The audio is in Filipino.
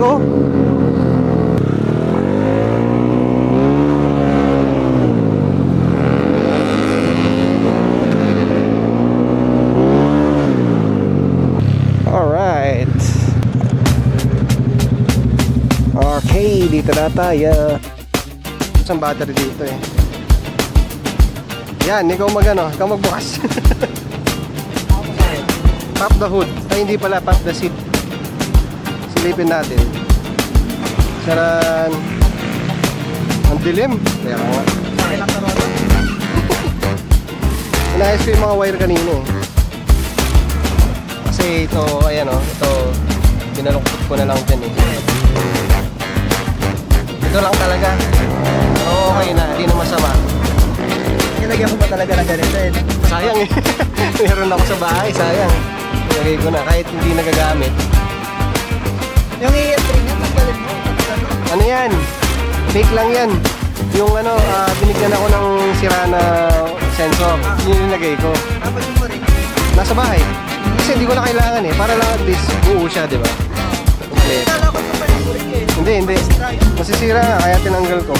oh. Alright. Okay, dito na tayo. Isang battery dito eh. Yan, ikaw ikaw magbukas. Pop the hood. Ay, hindi pala, pop the seat. Silipin natin. Saran. Ang dilim. Kaya nga. Inayos ko yung mga wire kanina eh. Kasi ito, ayan o, ito, binaluktot ko na lang dyan eh. Ito lang talaga. Okay na, di na masama. Nilagyan ko pa talaga ng ganito eh. Sayang eh. Meron ako sa bahay, sayang. Nilagay ko na, kahit hindi nagagamit. Yung EF3 niya, tanggalin mo. Ano yan? Fake lang yan. Yung binigyan ako ng sira na sensor. Yun yung nilagay ko. Tapos yung mo rin. Nasa bahay. Kasi hindi ko na kailangan eh. Para lang at least buo siya, di ba? Complete. Kala ko sa paling mo rin eh. Hindi. Masisira nga, kaya tinanggal ko.